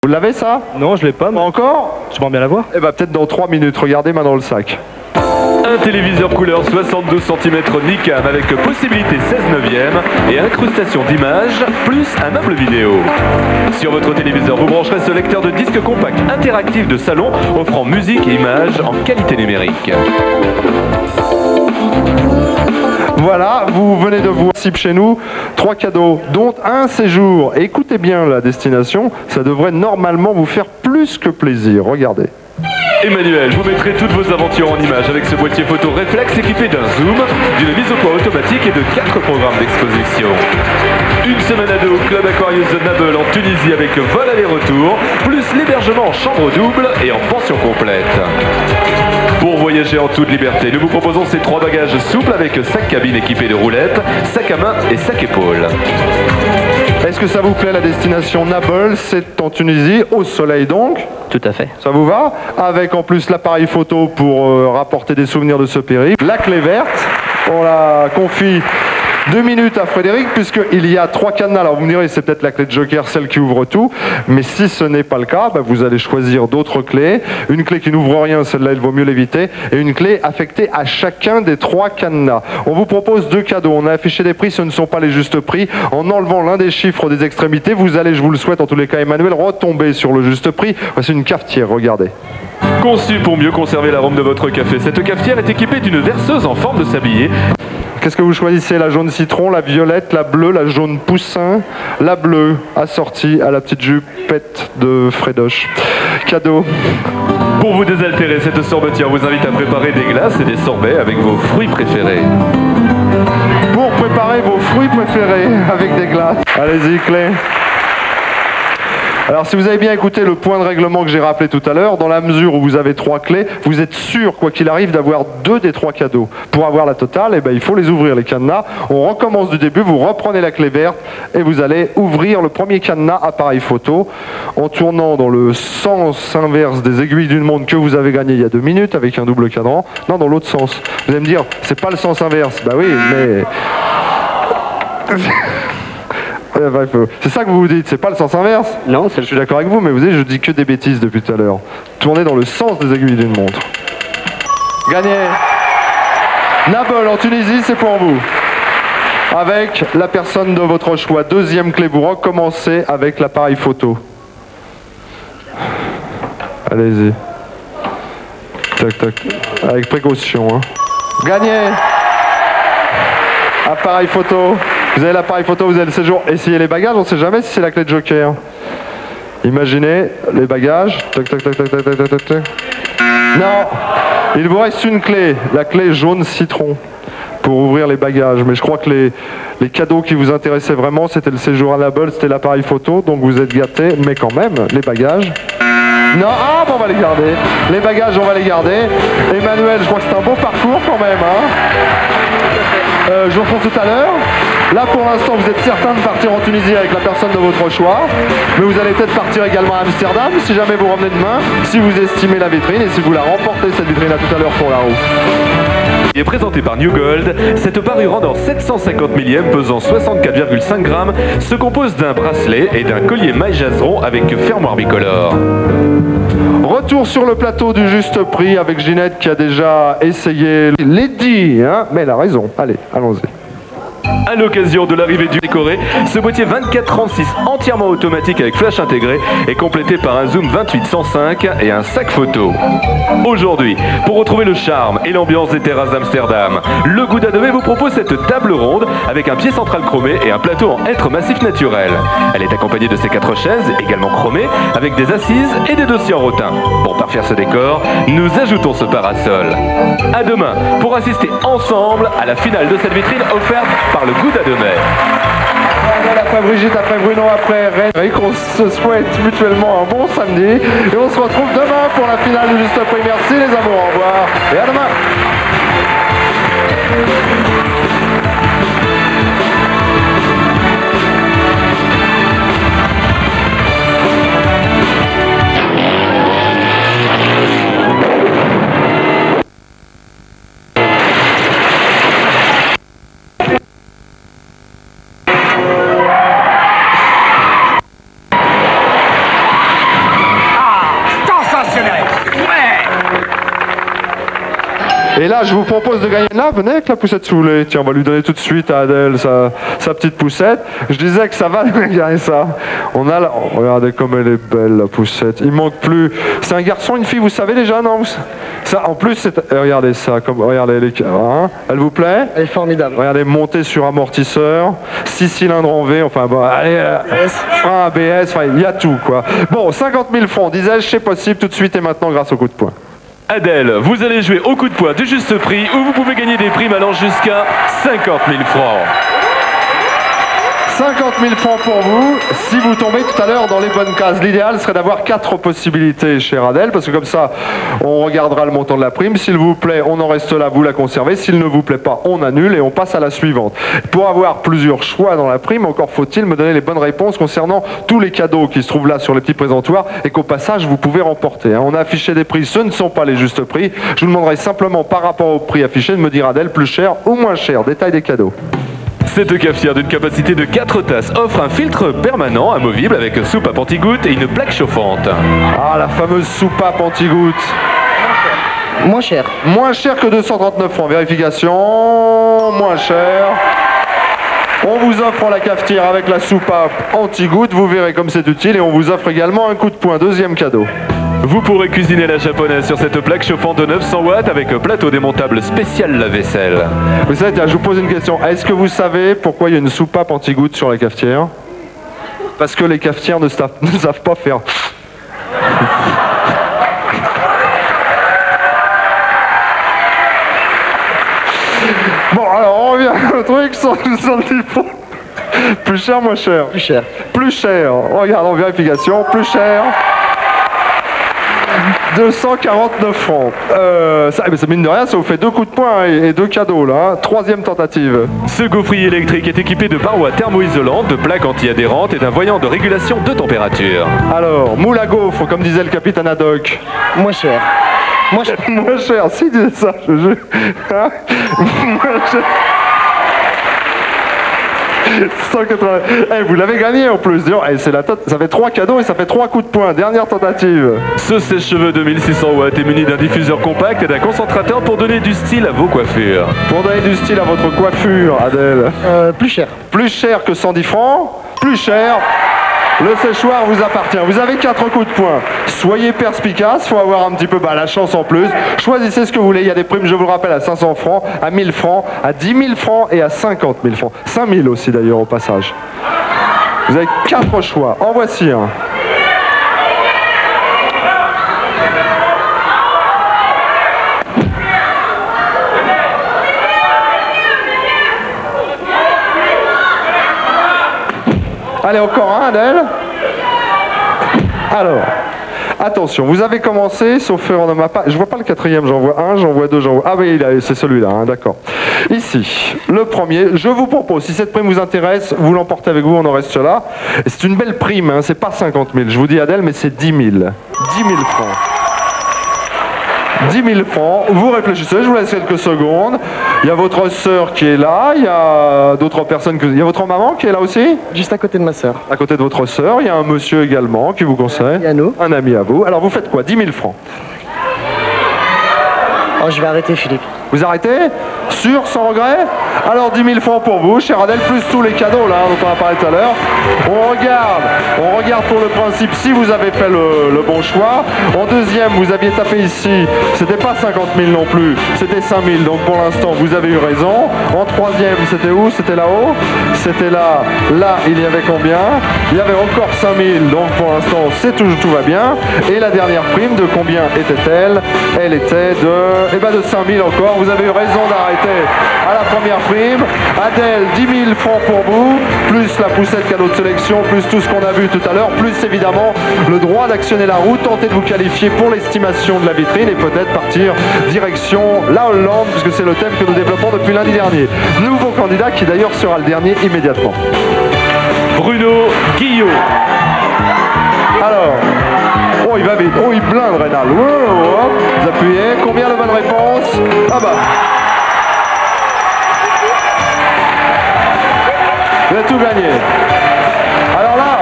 Vous l'avez ça? Non, je l'ai pas. Pas encore? J'aimerais bien la voir. Eh ben peut-être dans 3 minutes, regardez main dans le sac. Un téléviseur couleur 62 cm Nikon avec possibilité 16/9 et incrustation d'images, plus un meuble vidéo. Sur votre téléviseur, vous brancherez ce lecteur de disque compact interactif de salon offrant musique et images en qualité numérique. Voilà, vous venez de voir ici chez nous 3 cadeaux, dont un séjour. Et écoutez bien la destination, ça devrait normalement vous faire plus que plaisir. Regardez. Emmanuel, vous mettrez toutes vos aventures en images avec ce boîtier photo réflexe équipé d'un zoom, d'une mise au point automatique et de 4 programmes d'exposition. Une semaine à deux au Club Aquarius de Nabeul en Tunisie avec vol aller-retour, plus l'hébergement en chambre double et en pension complète. Pour voyager en toute liberté, nous vous proposons ces 3 bagages souples avec sac cabine équipé de roulettes, sac à main et sac épaule. Est-ce que ça vous plaît la destination Nabeul? C'est en Tunisie, au soleil donc. Tout à fait. Ça vous va? Avec en plus l'appareil photo pour rapporter des souvenirs de ce périple. La clé verte, on la confie 2 minutes à Frédéric, puisqu'il y a 3 cadenas. Alors vous me direz, c'est peut-être la clé de Joker, celle qui ouvre tout. Mais si ce n'est pas le cas, vous allez choisir d'autres clés. Une clé qui n'ouvre rien, celle-là, il vaut mieux l'éviter. Et une clé affectée à chacun des 3 cadenas. On vous propose 2 cadeaux. On a affiché des prix, ce ne sont pas les justes prix. En enlevant l'un des chiffres des extrémités, vous allez, je vous le souhaite en tous les cas, Emmanuel, retomber sur le juste prix. Voici une cafetière, regardez. Conçue pour mieux conserver l'arôme de votre café, cette cafetière est équipée d'une verseuse en forme de sablier. Qu'est-ce que vous choisissez? La jaune citron, la violette, la bleue, la jaune poussin, la bleue assortie à la petite jupette de Fredoche. Cadeau. Pour vous désaltérer, cette sorbetière vous invite à préparer des glaces et des sorbets avec vos fruits préférés. Pour préparer vos fruits préférés avec des glaces. Allez-y, clé. Alors si vous avez bien écouté le point de règlement que j'ai rappelé tout à l'heure, dans la mesure où vous avez 3 clés, vous êtes sûr, quoi qu'il arrive, d'avoir 2 des 3 cadeaux. Pour avoir la totale, il faut les ouvrir, les cadenas. On recommence du début, vous reprenez la clé verte et vous allez ouvrir le premier cadenas appareil photo en tournant dans le sens inverse des aiguilles d'une montre que vous avez gagné il y a 2 minutes avec un double cadran. Non, dans l'autre sens. Vous allez me dire, c'est pas le sens inverse. Bah oui, mais... C'est ça que vous vous dites, c'est pas le sens inverse? Non, je suis d'accord avec vous, mais vous savez, je dis que des bêtises depuis tout à l'heure. Tournez dans le sens des aiguilles d'une montre. Gagné. Nabeul en Tunisie, c'est pour vous. Avec la personne de votre choix. 2e clé, vous recommencez avec l'appareil photo. Allez-y. Tac, tac. Avec précaution. Hein. Gagné. Appareil photo. Vous avez l'appareil photo, vous avez le séjour. Essayez les bagages, on ne sait jamais si c'est la clé de Joker. Imaginez les bagages. Tac, tac, tac, tac, tac, tac, tac, tac. Non, il vous reste une clé, la clé jaune citron, pour ouvrir les bagages. Mais je crois que les cadeaux qui vous intéressaient vraiment, c'était le séjour à Nabeul, c'était l'appareil photo, donc vous êtes gâtés. Mais quand même, les bagages... Non, on va les garder. Les bagages, on va les garder. Emmanuel, je crois que c'est un beau parcours quand même. Je vous retrouve tout à l'heure. Là, pour l'instant, vous êtes certain de partir en Tunisie avec la personne de votre choix. Mais vous allez peut-être partir également à Amsterdam, si jamais vous revenez demain, si vous estimez la vitrine et si vous la remportez, cette vitrine-là, tout à l'heure pour la roue. Il est présenté par New Gold. Cette parure en or 750 millième pesant 64,5 grammes se compose d'un bracelet et d'un collier maille jaseron avec fermoir bicolore. Retour sur le plateau du juste prix avec Ginette qui a déjà essayé Lady, mais elle a raison. Allez, allons-y. À l'occasion de l'arrivée du décoré, ce boîtier 24-36 entièrement automatique avec flash intégré est complété par un zoom 28-105 et un sac photo. Aujourd'hui, pour retrouver le charme et l'ambiance des terrasses d'Amsterdam, le Gouda de Mai vous propose cette table ronde avec un pied central chromé et un plateau en hêtre massif naturel. Elle est accompagnée de ses 4 chaises, également chromées, avec des assises et des dossiers en rotin. Pour parfaire ce décor, nous ajoutons ce parasol. À demain pour assister ensemble à la finale de cette vitrine offerte par le Gouda de Mai. Après Brigitte, après Bruno, après Rennes, on se souhaite mutuellement un bon samedi et on se retrouve demain pour la finale du Juste Prix. Merci les amours, au revoir et à demain. Et là, je vous propose de gagner. Là, venez avec la poussette sous les. Tiens, on va lui donner tout de suite à Adèle sa petite poussette. Je disais que ça va gagner ça. On a la... oh, regardez comme elle est belle, la poussette. Il manque plus. C'est un garçon, une fille, vous savez déjà, non? Ça, en plus, c'est... regardez ça. Comme... regardez, hein, elle vous plaît? Elle est formidable. Regardez, montée sur amortisseur, 6 cylindres en V, enfin bon, allez, frein ABS, enfin, il y a tout, quoi. Bon, 50 000 francs, disais-je, c'est possible tout de suite et maintenant grâce au coup de poing. Adèle, vous allez jouer au coup de poing du juste prix où vous pouvez gagner des primes allant jusqu'à 50 000 francs. 50 000 francs pour vous, si vous tombez tout à l'heure dans les bonnes cases. L'idéal serait d'avoir 4 possibilités, chère Adèle, parce que comme ça, on regardera le montant de la prime. S'il vous plaît, on en reste là, vous la conservez. S'il ne vous plaît pas, on annule et on passe à la suivante. Pour avoir plusieurs choix dans la prime, encore faut-il me donner les bonnes réponses concernant tous les cadeaux qui se trouvent là sur les petits présentoirs et qu'au passage, vous pouvez remporter. On a affiché des prix, ce ne sont pas les justes prix. Je vous demanderai simplement, par rapport au prix affiché, de me dire, Adèle, plus cher ou moins cher. Détail des cadeaux. Cette cafetière d'une capacité de 4 tasses offre un filtre permanent amovible avec soupape anti-goutte et une plaque chauffante. Ah, la fameuse soupape anti-goutte. Moins cher. Moins cher que 239 francs. Vérification, moins cher. On vous offre la cafetière avec la soupape anti-goutte, vous verrez comme c'est utile, et on vous offre également un coup de poing, deuxième cadeau. Vous pourrez cuisiner la japonaise sur cette plaque chauffante de 900 watts avec plateau démontable spécial lave-vaisselle. Vous savez, tiens, je vous pose une question. Est-ce que vous savez pourquoi il y a une soupape anti-goutte sur la cafetière? Parce que les cafetières ne savent pas faire. Bon, alors on revient au truc sans le typo. Plus cher, moins cher? Plus cher. Plus cher. Regarde en vérification, plus cher. 249 francs. Ça, mine de rien, ça vous fait 2 coups de poing et 2 cadeaux là. Troisième tentative. Ce gaufrier électrique est équipé de parois thermoisolantes, de plaques anti-adhérentes et d'un voyant de régulation de température. Alors, moule à gaufre, comme disait le capitaine Haddock. Moins cher. Moins cher. Moins cher, si disait ça, je jure. Hein, moins cher. 180. Eh, vous l'avez gagné en plus. Eh, ça fait 3 cadeaux et ça fait 3 coups de poing. Dernière tentative. Ce sèche-cheveux de 1600 watts est muni d'un diffuseur compact et d'un concentrateur pour donner du style à vos coiffures. Pour donner du style à votre coiffure, Adèle. Plus cher. Plus cher que 110 francs. Plus cher. Le séchoir vous appartient. Vous avez 4 coups de poing. Soyez perspicace, faut avoir un petit peu la chance en plus. Choisissez ce que vous voulez. Il y a des primes, je vous le rappelle, à 500 francs, à 1000 francs, à 10 000 francs et à 50 000 francs. 5 000 aussi d'ailleurs au passage. Vous avez 4 choix. En voici un. Allez, encore un, Adèle. Alors, attention, vous avez commencé, sauf erreur de ma part. Je vois pas le quatrième, j'en vois un, j'en vois deux, j'en vois... Ah oui, c'est celui-là, hein, d'accord. Ici, le premier, je vous propose, si cette prime vous intéresse, vous l'emportez avec vous, on en reste là. C'est une belle prime, hein, c'est pas 50 000, je vous dis Adèle, mais c'est 10 000. 10 000 francs. 10 000 francs, vous réfléchissez, je vous laisse quelques secondes. Il y a votre sœur qui est là, il y a d'autres personnes, il y a votre maman qui est là aussi? Juste à côté de ma sœur. À côté de votre sœur, il y a un monsieur également qui vous conseille. Et à nous. Un ami à vous. Alors vous faites quoi? 10 000 francs. Oh, je vais arrêter, Philippe. Vous arrêtez? Sûr, sans regret? Alors 10 000 francs pour vous, cher Adèle, plus tous les cadeaux là dont on a parlé tout à l'heure. On regarde pour le principe si vous avez fait le bon choix. En deuxième, vous aviez tapé ici, c'était pas 50 000 non plus, c'était 5 000, donc pour l'instant vous avez eu raison. En troisième, c'était où? C'était là-haut? C'était là. Là, il y avait combien? Il y avait encore 5 000, donc pour l'instant tout va bien. Et la dernière prime, de combien était-elle? Elle était de 5 000 encore. Vous avez eu raison d'arrêter à la première prime. Adèle, 10 000 francs pour vous, plus la poussette cadeau de sélection, plus tout ce qu'on a vu tout à l'heure, plus évidemment le droit d'actionner la roue, tenter de vous qualifier pour l'estimation de la vitrine et peut-être partir direction la Hollande, puisque c'est le thème que nous développons depuis lundi dernier. Nouveau candidat qui d'ailleurs sera le dernier immédiatement. Bruno Guillot. Alors, oh il va vite, oh il blinde Rénal. Hop, vous appuyez, combien de bonnes réponses? Ah bah. Vous avez tout gagné. Alors là,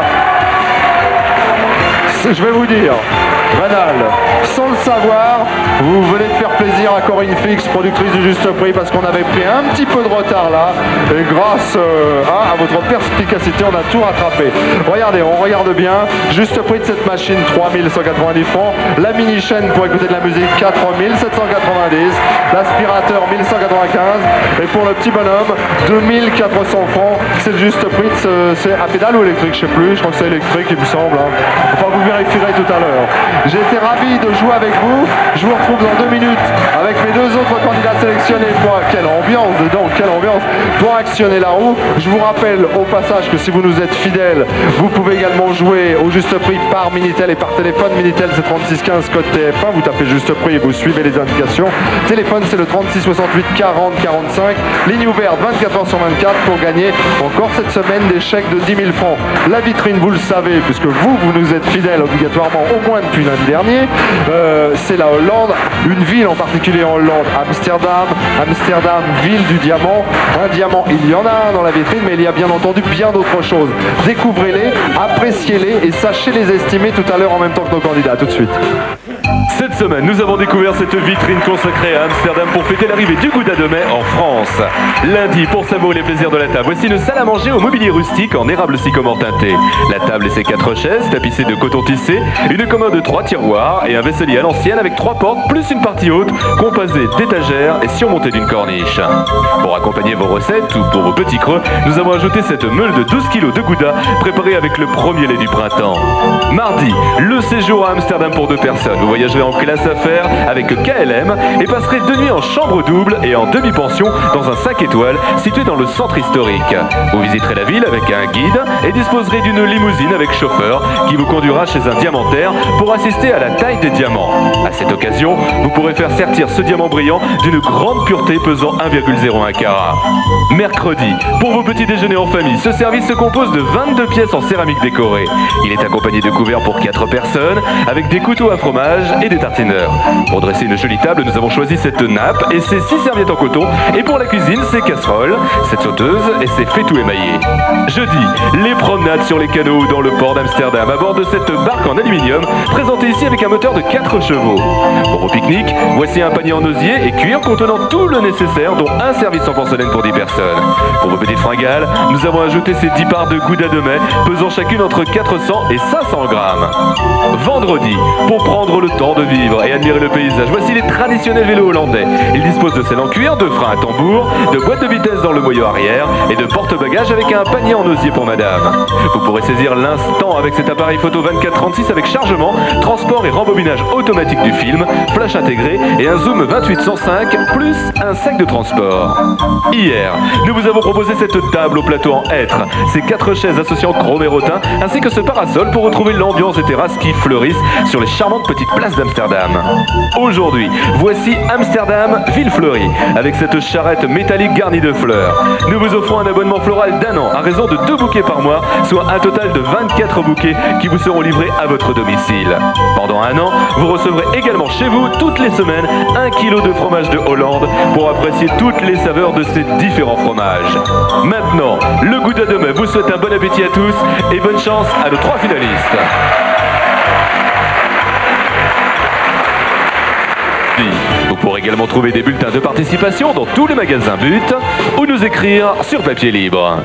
je vais vous dire, Rénal. Sans le savoir, vous venez de faire plaisir à Corinne Fix, productrice du Juste Prix, parce qu'on avait pris un petit peu de retard là, et grâce à votre perspicacité, on a tout rattrapé. Regardez, on regarde bien, Juste Prix de cette machine, 3190 francs, la mini chaîne pour écouter de la musique, 4790, l'aspirateur, 1195, et pour le petit bonhomme, 2400 francs, c'est le Juste Prix, c'est à pédale ou électrique, je sais plus, je crois que c'est électrique il me semble, hein. Enfin vous vérifierez tout à l'heure. J'ai été ravi de jouer avec vous, je vous retrouve dans 2 minutes avec mes 2 autres candidats sélectionnés pour, quelle ambiance dedans, quelle ambiance, pour actionner la roue. Je vous rappelle au passage que si vous nous êtes fidèles, vous pouvez également jouer au Juste Prix par Minitel et par téléphone. Minitel c'est 3615 code TF1, vous tapez Juste Prix et vous suivez les indications. Téléphone c'est le 36 68 40 45, ligne ouverte 24 heures sur 24 pour gagner encore cette semaine des chèques de 10 000 francs. La vitrine, vous le savez, puisque vous nous êtes fidèles obligatoirement au moins depuis lundi dernier, c'est la Hollande, une ville en particulier en Hollande, Amsterdam, Amsterdam, ville du diamant. Un diamant, il y en a un dans la vitrine, mais il y a bien entendu bien d'autres choses. Découvrez-les, appréciez-les et sachez les estimer tout à l'heure en même temps que nos candidats. Tout de suite. Cette semaine, nous avons découvert cette vitrine consacrée à Amsterdam pour fêter l'arrivée du Gouda de mai en France. Lundi, pour savourer les plaisirs de la table, voici une salle à manger au mobilier rustique en érable sycomore teinté. La table et ses 4 chaises, tapissées de coton tissé, une commode de 3 tiroirs et un vaisselier à l'ancienne avec 3 portes, plus une partie haute, composée d'étagères et surmontée d'une corniche. Pour accompagner vos recettes ou pour vos petits creux, nous avons ajouté cette meule de 12 kg de Gouda préparée avec le premier lait du printemps. Mardi, le séjour à Amsterdam pour 2 personnes. Vous voyagerez en classe affaires avec KLM et passerez 2 nuits en chambre double et en demi-pension dans un 5 étoiles situé dans le centre historique. Vous visiterez la ville avec un guide et disposerez d'une limousine avec chauffeur qui vous conduira chez un diamantaire pour assister à la taille des diamants. À cette occasion, vous pourrez faire sertir ce diamant brillant d'une grande pureté pesant 1,01 carat. Mercredi, pour vos petits déjeuners en famille, ce service se compose de 22 pièces en céramique décorée. Il est accompagné de couverts pour 4 personnes avec des couteaux à fromage et des tartineurs. Pour dresser une jolie table, nous avons choisi cette nappe et ses 6 serviettes en coton. Et pour la cuisine, ces casseroles, cette sauteuse et ces fétous émaillés. Jeudi, les promenades sur les canaux dans le port d'Amsterdam à bord de cette barque en aluminium, présentée ici avec un moteur de 4 chevaux. Pour vos pique-niques, voici un panier en osier et cuir contenant tout le nécessaire, dont un service en porcelaine pour 10 personnes. Pour vos petites fringales, nous avons ajouté ces 10 parts de Gouda de mai, pesant chacune entre 400 et 500 grammes. Vendredi, pour prendre le temps de vivre et admirer le paysage, voici les traditionnels vélos hollandais. Ils disposent de selles en cuir, de freins à tambour, de boîtes de vitesse dans le boyau arrière et de porte-bagages avec un panier en osier pour madame. Vous pourrez saisir l'instant avec cet appareil photo 24-36 avec chargement, transport et rembobinage automatique du film, flash intégré et un zoom 28-105 plus un sac de transport. Hier, nous vous avons proposé cette table au plateau en hêtre, ces 4 chaises associant chrome et rotin, ainsi que ce parasol pour retrouver l'ambiance des terrasses qui fleurissent sur les charmantes petites places d'Amsterdam. Aujourd'hui, voici Amsterdam, ville fleurie, avec cette charrette métallique garnie de fleurs. Nous vous offrons un abonnement floral d'1 an à raison de 2 bouquets par mois, soit un total de 24 bouquets qui vous seront livrés à votre domicile. Pendant 1 an, vous recevrez également chez vous, toutes les semaines, 1 kg de fromage de Hollande pour apprécier toutes les saveurs de ces différents fromages. Maintenant, le Gouda de mai vous souhaite un bon appétit à tous et bonne chance à nos 3 finalistes. Vous pourrez également trouver des bulletins de participation dans tous les magasins But ou nous écrire sur papier libre.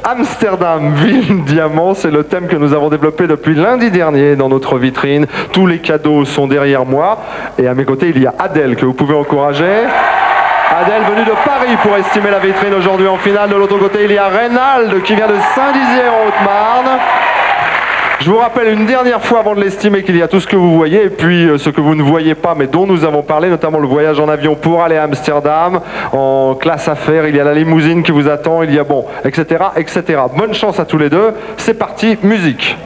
Amsterdam, ville diamant, c'est le thème que nous avons développé depuis lundi dernier dans notre vitrine. Tous les cadeaux sont derrière moi et à mes côtés il y a Adèle que vous pouvez encourager. Adèle venue de Paris pour estimer la vitrine aujourd'hui en finale. De l'autre côté il y a Reynald qui vient de Saint-Dizier en Haute-Marne. Je vous rappelle une dernière fois avant de l'estimer qu'il y a tout ce que vous voyez et puis ce que vous ne voyez pas mais dont nous avons parlé, notamment le voyage en avion pour aller à Amsterdam, en classe affaires, il y a la limousine qui vous attend, il y a bon, etc., etc. Bonne chance à tous les deux, c'est parti, musique.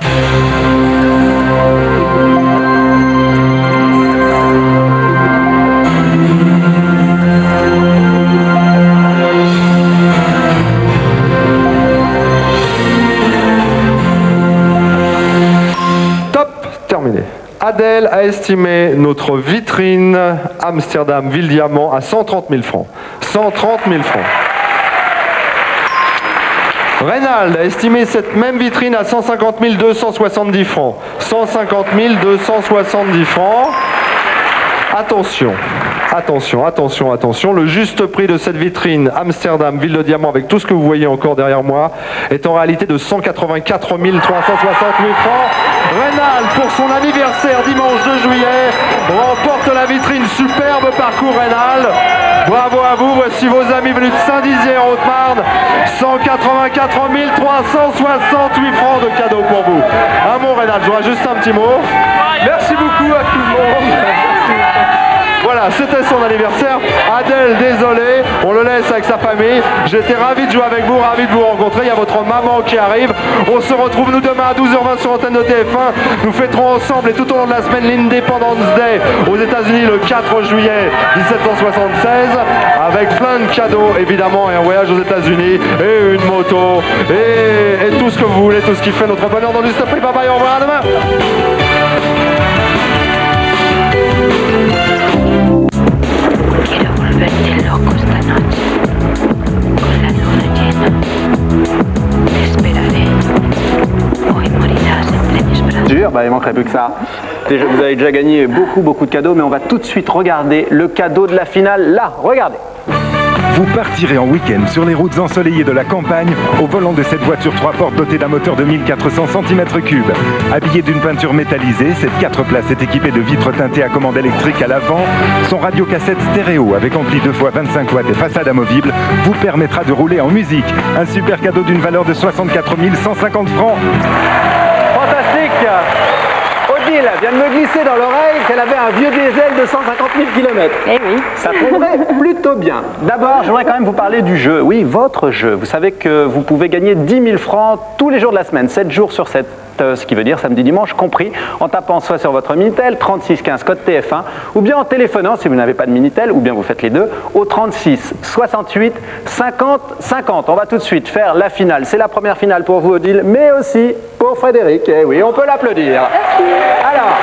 Terminé. Adèle a estimé notre vitrine Amsterdam Ville Diamant à 130 000 francs. 130 000 francs. Reynald a estimé cette même vitrine à 150 270 francs. 150 270 francs. Attention, attention, attention, attention. Le juste prix de cette vitrine Amsterdam, ville de diamant, avec tout ce que vous voyez encore derrière moi, est en réalité de 184 368 francs. Reynald, pour son anniversaire dimanche 2 juillet, remporte la vitrine. Superbe parcours, Reynald. Bravo à vous. Voici vos amis venus de Saint-Dizier en Haute-Marne. 184 368 francs de cadeaux pour vous. Un mot, Reynald, j'aurai juste un petit mot. Merci beaucoup à tout le monde. Voilà, c'était son anniversaire. Adèle, désolé, on le laisse avec sa famille. J'étais ravi de jouer avec vous, ravi de vous rencontrer. Il y a votre maman qui arrive. On se retrouve nous demain à 12h20 sur l'antenne de TF1. Nous fêterons ensemble et tout au long de la semaine l'Independence Day aux États-Unis le 4 juillet 1776 avec plein de cadeaux évidemment et un voyage aux États-Unis et une moto et tout ce que vous voulez, tout ce qui fait notre bonheur dans Juste Prix. Bye bye, au revoir, à demain. Quiero volverte loco esta noche, con la luna llena. Te esperaré. Hoy morirás entre mis brazos. Bah, il manquerait plus que ça. Vous avez déjà gagné beaucoup de cadeaux, mais on va tout de suite regarder le cadeau de la finale. Là, regardez. Vous partirez en week-end sur les routes ensoleillées de la campagne au volant de cette voiture 3 portes dotée d'un moteur de 1400 cm3. Habillée d'une peinture métallisée, cette 4 places est équipée de vitres teintées à commande électrique à l'avant. Son radiocassette stéréo avec ampli 2x25 watts et façade amovible vous permettra de rouler en musique. Un super cadeau d'une valeur de 64 150 francs. Fantastique! Odile vient de me glisser dans l'oreille qu'elle avait un vieux diesel de 150 000 km. Eh oui. Ça tomberait plutôt bien. D'abord, j'aimerais quand même vous parler du jeu. Oui, votre jeu. Vous savez que vous pouvez gagner 10 000 francs tous les jours de la semaine, 7 jours sur 7. Ce qui veut dire samedi, dimanche compris, en tapant soit sur votre Minitel, 36 15 code TF1, ou bien en téléphonant, si vous n'avez pas de Minitel, ou bien vous faites les deux, au 36 68 50 50. On va tout de suite faire la finale. C'est la première finale pour vous, Odile, mais aussi pour Frédéric. Eh oui, on peut l'applaudir. Alors,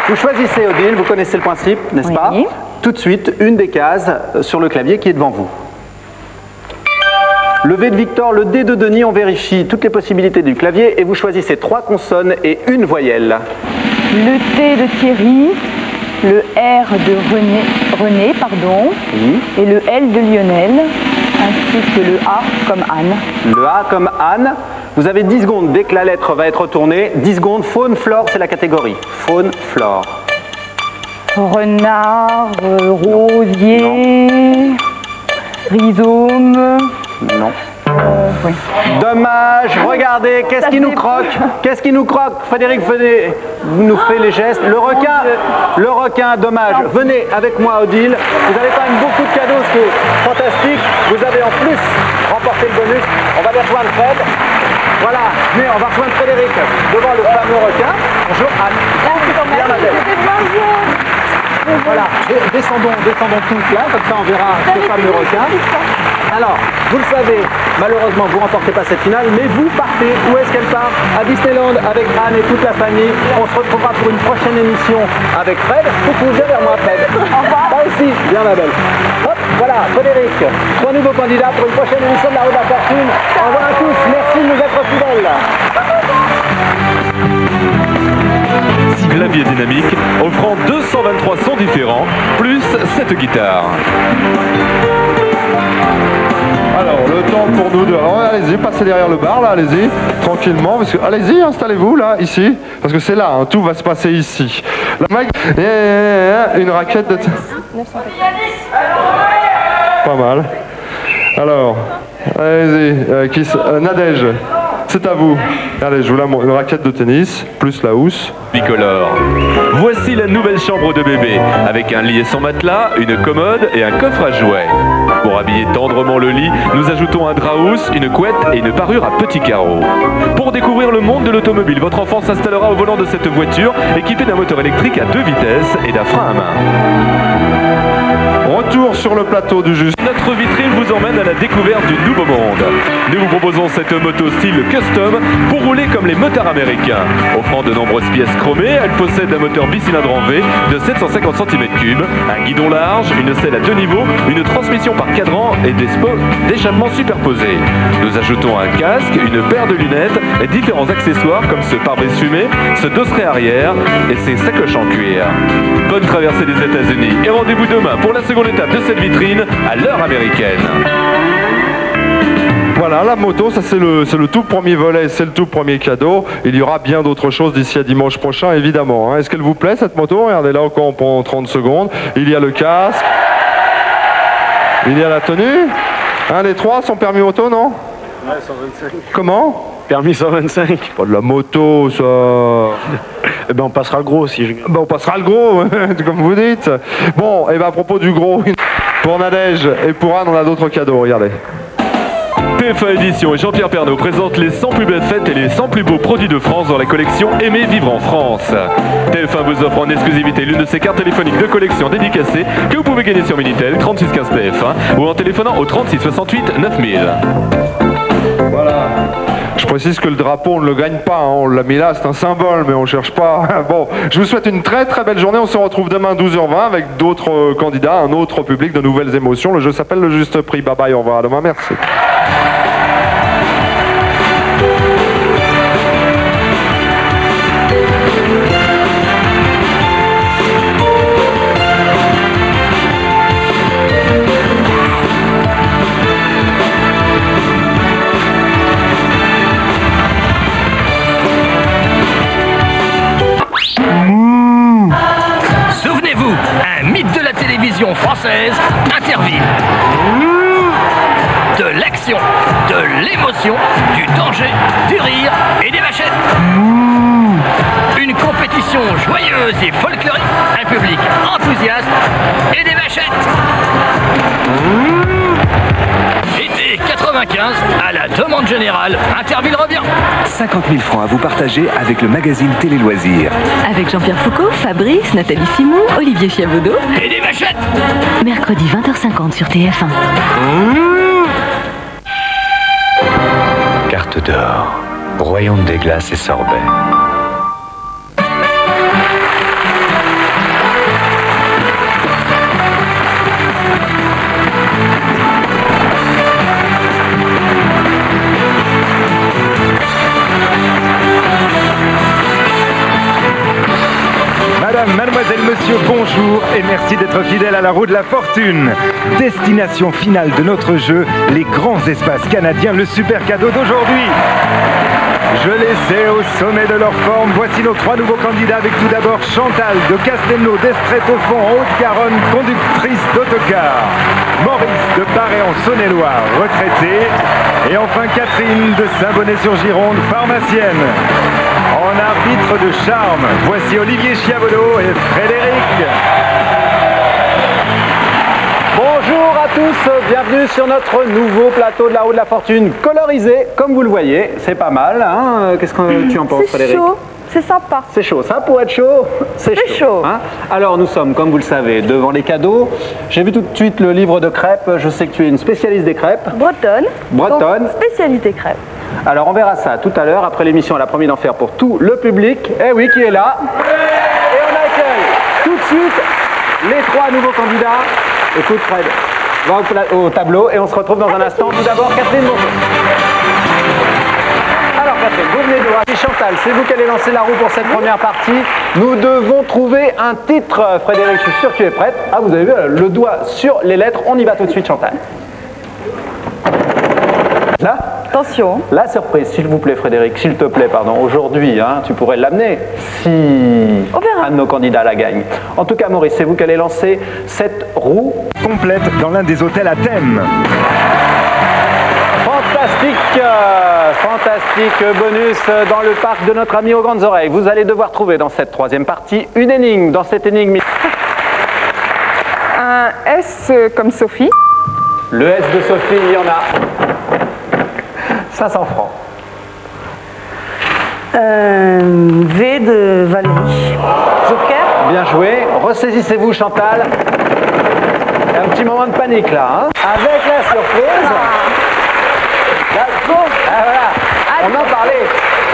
vous choisissez, Odile, vous connaissez le principe, n'est-ce pas? Tout de suite, une des cases sur le clavier qui est devant vous. Le V de Victor, le D de Denis, on vérifie toutes les possibilités du clavier et vous choisissez 3 consonnes et une voyelle. Le T de Thierry, le R de René, Oui. et le L de Lionel, ainsi que le A comme Anne. Le A comme Anne. Vous avez 10 secondes dès que la lettre va être retournée. 10 secondes, faune, flore, c'est la catégorie. Faune, flore. Renard, rosier, rhizome. Non. Oui. Dommage, regardez, qu'est-ce qui nous croque? Qu'est-ce qui nous croque? Frédéric, venez, nous fait les gestes. Le requin, dommage. Venez avec moi, Odile. Vous avez quand même beaucoup de cadeaux, c'est fantastique. Vous avez en plus remporté le bonus. On va aller rejoindre Fred. Voilà, mais on va rejoindre Frédéric devant le fameux requin. Bonjour Anne. Bien, Adèle. Voilà, descendons tous là, comme ça on verra ce fameux requin. Alors, vous le savez, malheureusement vous ne remportez pas cette finale, mais vous partez. Où est-ce qu'elle part? À Disneyland avec Anne et toute la famille. On se retrouvera pour une prochaine émission avec Fred. Coucou, viens vers moi Fred. Au revoir. Pas ici, viens ma belle. Hop, voilà, Frédéric, 3 nouveaux candidats pour une prochaine émission de la Roue de la Fortune. Au revoir à tous, merci de nous être fidèles. Clavier dynamique offrant 223 sons différents, plus cette guitare. Alors, le temps pour nous de... Alors, allez-y, passez derrière le bar, là, allez-y, tranquillement. Parce que... Allez-y, installez-vous, là, ici. Parce que c'est là, hein, tout va se passer ici. La mec... Une raquette de... Pas mal. Alors, allez-y, Nadège, c'est à vous. Allez, je vous la montre. Une raquette de tennis, plus la housse. Bicolore. Voici la nouvelle chambre de bébé, avec un lit et son matelas, une commode et un coffre à jouets. Pour habiller tendrement le lit, nous ajoutons un drap housse, une couette et une parure à petits carreaux. Pour découvrir le monde de l'automobile, votre enfant s'installera au volant de cette voiture, équipée d'un moteur électrique à 2 vitesses et d'un frein à main. Retour sur le plateau du Juste. Notre vitrine vous emmène à la découverte du nouveau monde. Nous vous proposons cette moto style custom pour rouler comme les motards américains. Offrant de nombreuses pièces chromées, elle possède un moteur bicylindre en V de 750 cm3, un guidon large, une selle à 2 niveaux, une transmission par cadran et des spots d'échappement superposés. Nous ajoutons un casque, une paire de lunettes et différents accessoires comme ce pare-brise fumé, ce dosseret arrière et ces sacoches en cuir. Bonne traversée des États-Unis et rendez-vous demain pour la seconde étape de cette vitrine à l'heure américaine. Voilà, la moto, ça c'est le tout premier volet, c'est le tout premier cadeau. Il y aura bien d'autres choses d'ici à dimanche prochain, évidemment. Est-ce qu'elle vous plaît cette moto? Regardez-la encore pendant 30 secondes. Il y a le casque. Il y a la tenue. Un des trois, son permis moto, non? Ouais, 125. Comment? Permis 125. Pas de la moto, ça. Eh ben on passera le gros si je... Ben, on passera le gros, comme vous dites. Bon, et ben à propos du gros, pour Nadège et pour Anne, on a d'autres cadeaux, regardez. TF1 Édition et Jean-Pierre Pernaut présentent les 100 plus belles fêtes et les 100 plus beaux produits de France dans la collection Aimer vivre en France. TF1 vous offre en exclusivité l'une de ces cartes téléphoniques de collection dédicacées que vous pouvez gagner sur Minitel 3615 TF1 ou en téléphonant au 36 68 9000. Voilà. Je précise que le drapeau, on ne le gagne pas, hein. On l'a mis là, c'est un symbole, mais on ne cherche pas. Bon, je vous souhaite une très très belle journée. On se retrouve demain 12h20 avec d'autres candidats, un autre public, de nouvelles émotions. Le jeu s'appelle Le Juste Prix. Bye bye, au revoir, à demain, merci. Souvenez-vous, un mythe de la télévision française, Interville. De l'action, de l'émotion, du danger, du rire et des vachettes. Une compétition joyeuse et folklorique, un public enthousiaste et des vachettes. Été 95, à la demande générale, Interville revient. 50 000 francs à vous partager avec le magazine Télé Loisirs. Avec Jean-Pierre Foucault, Fabrice, Nathalie Simon, Olivier Chiabodo. Et des vachettes. Mercredi 20h50 sur TF1. Carte d'or. Royaume des glaces et sorbets. Madame, mademoiselle, monsieur, bonjour et merci d'être fidèle à la roue de la fortune. Destination finale de notre jeu, les grands espaces canadiens, le super cadeau d'aujourd'hui. Je les sais au sommet de leur forme. Voici nos 3 nouveaux candidats avec tout d'abord Chantal de Castelnau, d'Estrette au fond, en Haute-Garonne, conductrice d'autocar. Maurice de Paray en Saône-et-Loire, retraité. Et enfin Catherine de Saint-Bonnet-sur-Gironde, pharmacienne. En arbitre de charme, voici Olivier Chiabodo et Frédéric. Bonjour à tous, bienvenue sur notre nouveau plateau de la roue de la fortune colorisé, comme vous le voyez, c'est pas mal, hein. Qu'est-ce que tu en penses, Frédéric? C'est chaud, c'est sympa. C'est chaud, ça pour être chaud, c'est chaud. Hein. Alors nous sommes, comme vous le savez, devant les cadeaux. J'ai vu tout de suite le livre de crêpes, je sais que tu es une spécialiste des crêpes. Bretonne. Bretonne. Donc, spécialité crêpes. Alors on verra ça tout à l'heure, après l'émission, elle a promis d'en faire pour tout le public. Eh oui, qui est là. Et on accueille tout de suite les 3 nouveaux candidats. Écoute Fred, va au tableau et on se retrouve dans un instant. Tout d'abord, Catherine Monceau. Alors Catherine, vous venez de voir. Et Chantal, c'est vous qui allez lancer la roue pour cette première partie. Nous devons trouver un titre. Frédéric, je suis sûr que tu es prête. Ah, vous avez vu le doigt sur les lettres. On y va tout de suite, Chantal. Là, attention. La surprise, s'il vous plaît, Frédéric, s'il te plaît, pardon, aujourd'hui, hein, tu pourrais l'amener si un de nos candidats la gagne. En tout cas, Maurice, c'est vous qui allez lancer cette roue complète dans l'un des hôtels à thème. Fantastique, fantastique bonus dans le parc de notre ami aux grandes oreilles. Vous allez devoir trouver dans cette 3e partie une énigme. Dans cette énigme, un S comme Sophie. Le S de Sophie, il y en a 500 francs. V de Valérie. Joker. Bien joué. Ressaisissez-vous, Chantal. Un petit moment de panique là. Hein. Avec la surprise. Ah, voilà. On en parlait.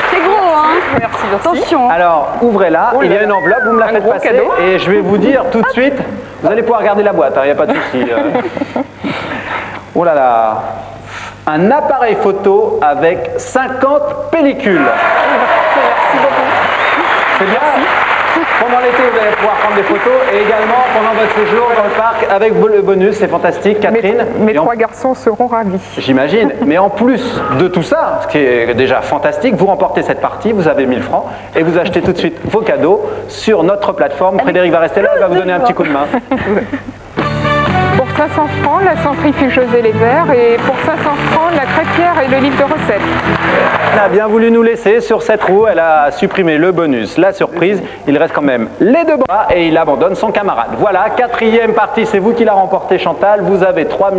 C'est gros, hein? Merci, attention. Alors, ouvrez-la, il y a une enveloppe, vous me la faites passer, cadeau. et je vais vous dire tout de suite, vous allez pouvoir garder la boîte, il n'y a pas de souci. Oh là là, un appareil photo avec 50 pellicules. Merci beaucoup. C'est bien. Pendant l'été, vous allez pouvoir prendre des photos, et également pendant votre séjour dans le parc avec le bonus, c'est fantastique, Catherine. Mes trois garçons seront ravis. J'imagine, mais en plus de tout ça, ce qui est déjà fantastique, vous remportez cette partie, vous avez 1000 francs, et vous achetez tout de suite vos cadeaux sur notre plateforme. Frédéric va rester là, il va vous donner un petit coup de main. Pour 500 francs, la centrifugeuse et les verres, et pour 500 francs, la crêpière et le livre de recettes. Elle a bien voulu nous laisser sur cette roue, elle a supprimé le bonus, la surprise, il reste quand même les deux bras et il abandonne son camarade. Voilà, quatrième partie, c'est vous qui l'a remporté Chantal, vous avez 8803.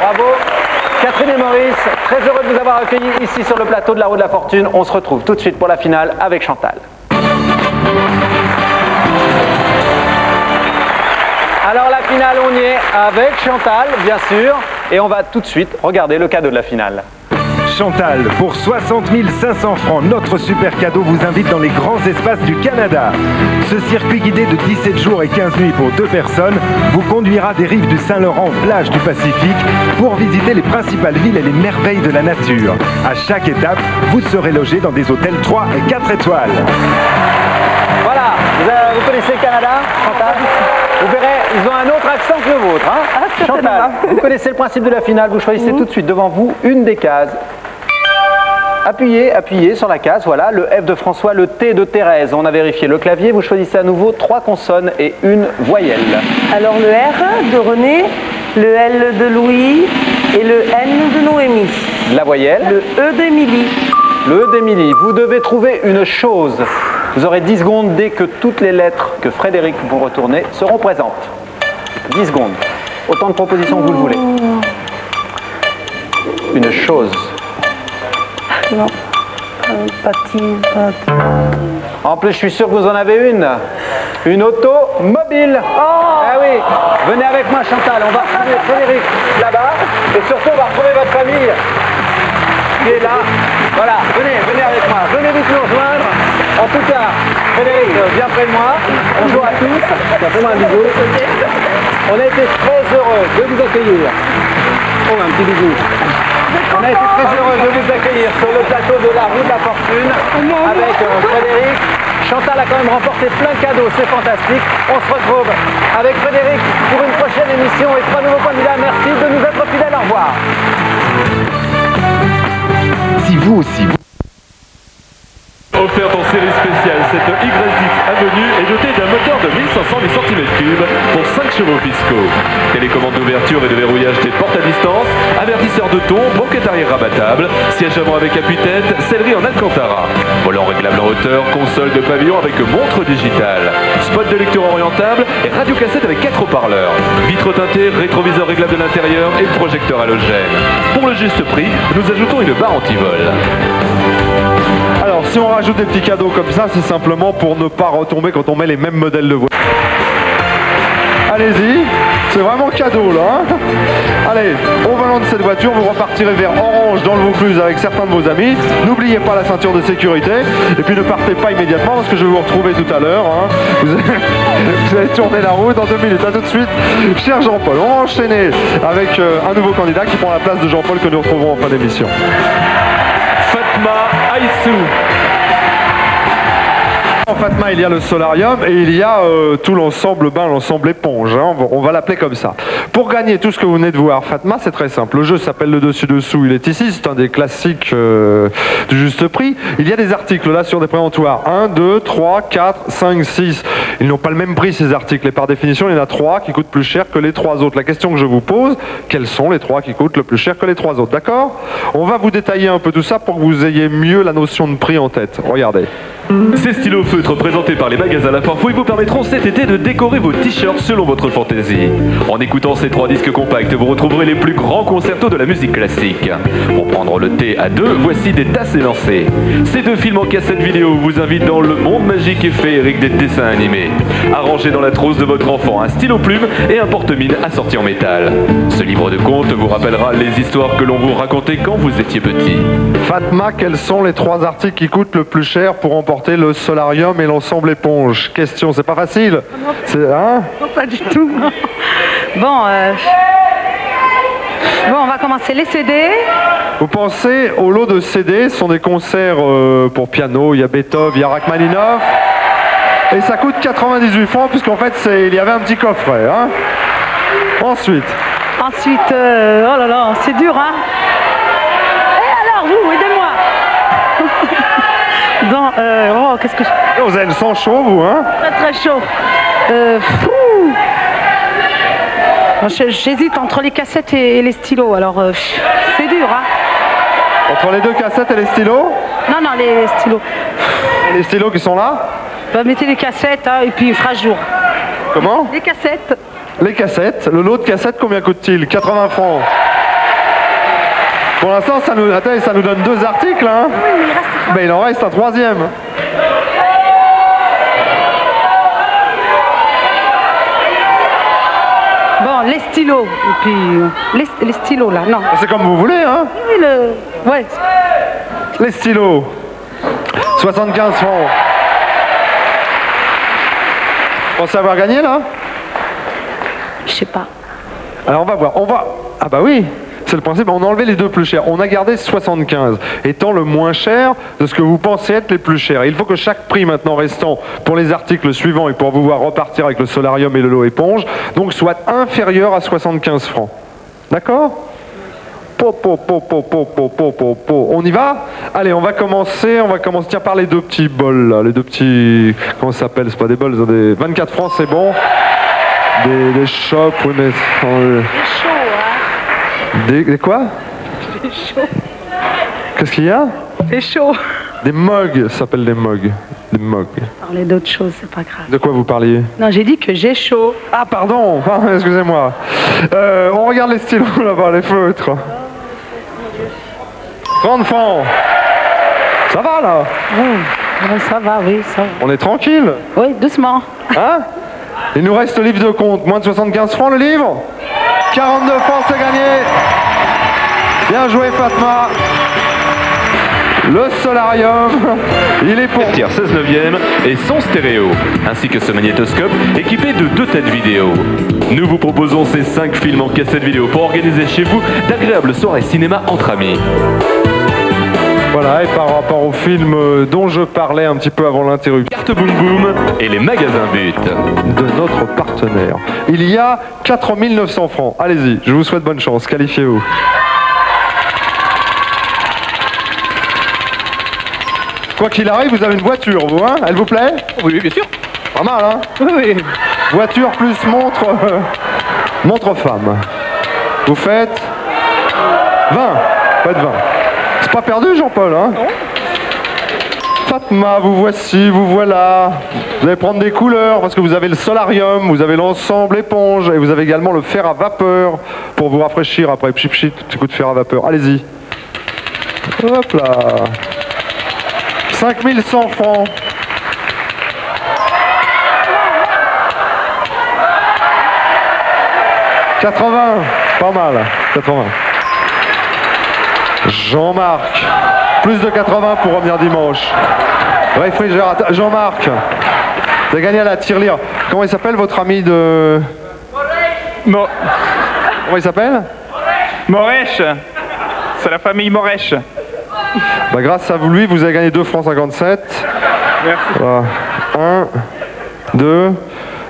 Bravo. Catherine et Maurice, très heureux de vous avoir accueillis ici sur le plateau de la Roue de la Fortune. On se retrouve tout de suite pour la finale avec Chantal. Alors la finale, on y est avec Chantal, bien sûr, et on va tout de suite regarder le cadeau de la finale. Chantal, pour 60 500 francs, notre super cadeau vous invite dans les grands espaces du Canada. Ce circuit guidé de 17 jours et 15 nuits pour 2 personnes vous conduira des rives du Saint-Laurent aux plages du Pacifique pour visiter les principales villes et les merveilles de la nature. À chaque étape, vous serez logé dans des hôtels 3 et 4 étoiles. Voilà, vous connaissez le Canada, Chantal? Vous verrez, ils ont un autre accent que le vôtre. Hein? Chantal, vous connaissez le principe de la finale, vous choisissez tout de suite devant vous une des cases. Appuyez sur la case, voilà, le F de François, le T de Thérèse. On a vérifié le clavier, vous choisissez à nouveau 3 consonnes et une voyelle. Alors le R de René, le L de Louis et le N de Noémie. La voyelle. Le E d'Émilie. Le E d'Émilie. Vous devez trouver une chose. Vous aurez 10 secondes dès que toutes les lettres que Frédéric vous retourner seront présentes. 10 secondes. Autant de propositions que vous le voulez. Une chose. Non. En plus, je suis sûr que vous en avez une. Une auto mobile. Ah oui. Venez avec moi, Chantal. On va retrouver Frédéric là-bas. Et surtout, on va retrouver votre famille qui est là. Voilà. Venez avec moi. Venez vite nous rejoindre. En tout cas, Frédéric, viens près de moi. Bonjour à tous. Fais-moi un bisou. On a été très heureux de vous accueillir. Oh, un petit bisou. On a été très heureux de vous accueillir sur le plateau de la Roue de la Fortune avec Frédéric. Chantal a quand même remporté plein de cadeaux, c'est fantastique. On se retrouve avec Frédéric pour une prochaine émission et 3 nouveaux candidats. Merci de nous être fidèles. Au revoir. Si vous aussi... Offerte en série spéciale, cette Y10 Avenue est dotée d'un moteur de 1500 cm3 pour 5 chevaux fiscaux. Télécommande d'ouverture et de verrouillage des portes à distance, avertisseur de ton, banquette arrière rabattable, siège avant avec appui-tête, sellerie en Alcantara. Volant réglable en hauteur, console de pavillon avec montre digitale, spot de lecture orientable et radiocassette avec 4 haut-parleurs. Vitre teintée, rétroviseur réglable de l'intérieur et projecteur halogène. Pour le juste prix, nous ajoutons une barre anti-vol. Alors, si on rajoute des petits cadeaux comme ça, c'est simplement pour ne pas retomber quand on met les mêmes modèles de voiture. Allez-y, c'est vraiment cadeau là. Hein. Allez, au volant de cette voiture, vous repartirez vers Orange dans le Vaucluse avec certains de vos amis. N'oubliez pas la ceinture de sécurité. Et puis ne partez pas immédiatement parce que je vais vous retrouver tout à l'heure. Hein. Vous allez tourner la roue dans 2 minutes. A tout de suite, cher Jean-Paul. On va enchaîner avec un nouveau candidat qui prend la place de Jean-Paul que nous retrouverons en fin d'émission. Fatma Aïssou. En Fatma, il y a le solarium et il y a tout l'ensemble bain, l'ensemble éponge. Hein. On va l'appeler comme ça. Pour gagner tout ce que vous venez de voir, Fatma, c'est très simple. Le jeu s'appelle le dessus-dessous. Il est ici. C'est un des classiques du juste prix. Il y a des articles là sur des préemptoires. 1, 2, 3, 4, 5, 6. Ils n'ont pas le même prix ces articles. Et par définition, il y en a 3 qui coûtent plus cher que les 3 autres. La question que je vous pose, quels sont les 3 qui coûtent le plus cher que les 3 autres? D'accord? On va vous détailler un peu tout ça pour que vous ayez mieux la notion de prix en tête. Regardez. Ces stylos feutres présentés par les magasins La Farfouille vous permettront cet été de décorer vos t-shirts selon votre fantaisie. En écoutant ces 3 disques compacts, vous retrouverez les plus grands concertos de la musique classique. Pour prendre le thé à 2, voici des tasses élancées. Ces 2 films en cassette vidéo vous invitent dans le monde magique et féerique des dessins animés. Arrangez dans la trousse de votre enfant un stylo plume et un porte-mine assorti en métal. Ce livre de contes vous rappellera les histoires que l'on vous racontait quand vous étiez petit. Fatma, quels sont les 3 articles qui coûtent le plus cher pour emporter le solarium et l'ensemble éponge? Question, c'est pas facile. Hein? Non, pas du tout. Bon, on va commencer les CD. Vous pensez au lot de CD, ce sont des concerts pour piano, il y a Beethoven, il y a Rachmaninoff. Et ça coûte 98 francs, puisqu'en fait, il y avait un petit coffret. Hein? Ensuite, oh là là, c'est dur, hein. Et alors, vous, aidez-moi. Qu'est-ce que je... vous avez le sang chaud, vous, hein? Très chaud. J'hésite entre les cassettes et les stylos, alors c'est dur, hein. Entre les 2 cassettes et les stylos? Non, les stylos. Et les stylos qui sont là? Bah, mettez les cassettes, hein, et puis il fera jour. Comment? Les cassettes. Les cassettes. Le lot de cassettes, combien coûte-t-il? 80 francs. Pour l'instant, ça nous donne 2 articles, hein? Oui, mais il reste 3. Mais il en reste un 3e. Bon, les stylos. Et puis, les stylos, là, non. C'est comme vous voulez, hein? Oui, ouais. Les stylos. 75 francs. Vous pensez avoir gagné, là? Je sais pas. Alors, on va voir. Ah bah oui, c'est le principe. On a enlevé les 2 plus chers. On a gardé 75, étant le moins cher de ce que vous pensez être les plus chers. Il faut que chaque prix maintenant restant pour les articles suivants et pour vous voir repartir avec le solarium et le lot éponge, donc soit inférieur à 75 francs. D'accord? On y va? Allez, on va commencer tiens, par les 2 petits bols là, les 2 petits, comment ça s'appelle? C'est pas des bols, des 24 francs, c'est bon. Des chopes, oui, mais C'est chaud, hein. des quoi? C'est chaud. Qu'est-ce qu'il y a? C'est chaud. Des mugs, ça s'appelle des mugs. Des mugs. Parler d'autre chose, c'est pas grave. De quoi vous parliez? Non, j'ai dit que j'ai chaud. Ah, pardon, excusez-moi. On regarde les stylos là-bas, les feutres. 30 francs. Ça va là? Ça va, oui, ça va. On est tranquille? Oui, doucement. Hein? Il nous reste le livre de compte. Moins de 75 francs le livre? 42 francs, c'est gagné. Bien joué, Fatma. Le solarium, il est pour... 16/9 et son stéréo, ainsi que ce magnétoscope équipé de 2 têtes vidéo. Nous vous proposons ces 5 films en cassette vidéo pour organiser chez vous d'agréables soirées cinéma entre amis. Voilà, et par rapport au film dont je parlais un petit peu avant l'interruption, Carte Boom Boom et les magasins But de notre partenaire, il y a 4 900 francs. Allez-y, je vous souhaite bonne chance, qualifiez-vous. Quoi qu'il arrive, vous avez une voiture, vous, hein? Elle vous plaît? Oui, bien sûr. Pas mal, hein? Oui. Voiture plus montre, montre femme. Vous faites 20. Faites 20. C'est pas perdu, Jean-Paul, hein? Non. Fatma, vous voici, vous voilà. Vous allez prendre des couleurs parce que vous avez le solarium, vous avez l'ensemble éponge et vous avez également le fer à vapeur pour vous rafraîchir après. Pchit, pchit, petit coup de fer à vapeur. Allez-y. Hop là. 5100 francs. « 80, pas mal, 80. Jean-Marc, plus de 80 pour revenir dimanche. Réfrigérateur, Jean-Marc, vous avez gagné à la tirelire. Comment il s'appelle votre ami de... Comment il s'appelle? Morèche. C'est la famille Morèche. Bah, grâce à vous, lui, vous avez gagné 2 francs 57. Merci. Voilà. 1, 2,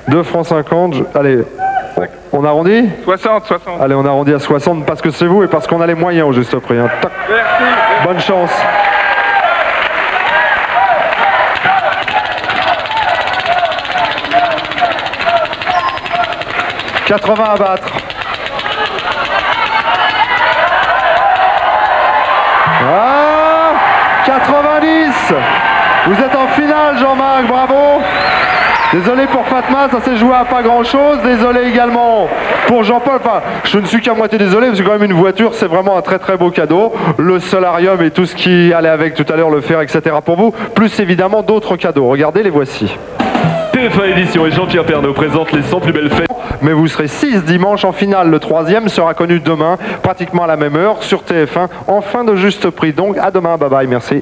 2 francs 50. Allez, on arrondit? 60. Allez, on arrondit à 60 parce que c'est vous et parce qu'on a les moyens au juste prix. Hein. Tac. Merci. Bonne chance. « 80 à battre. Ah, 90. Vous êtes en finale, Jean-Marc, bravo. Désolé pour Fatma, ça s'est joué à pas grand-chose. Désolé également pour Jean-Paul. Enfin, je ne suis qu'à moitié désolé, parce que quand même une voiture, c'est vraiment un très très beau cadeau. Le solarium et tout ce qui allait avec tout à l'heure, le fer, etc. pour vous. Plus évidemment d'autres cadeaux. Regardez, les voici. TF1 Édition et Jean-Pierre Pernaut présentent les 100 plus belles fêtes. Mais vous serez 6 dimanche en finale. Le 3e sera connu demain, pratiquement à la même heure, sur TF1, en fin de juste prix. Donc à demain, bye bye, merci.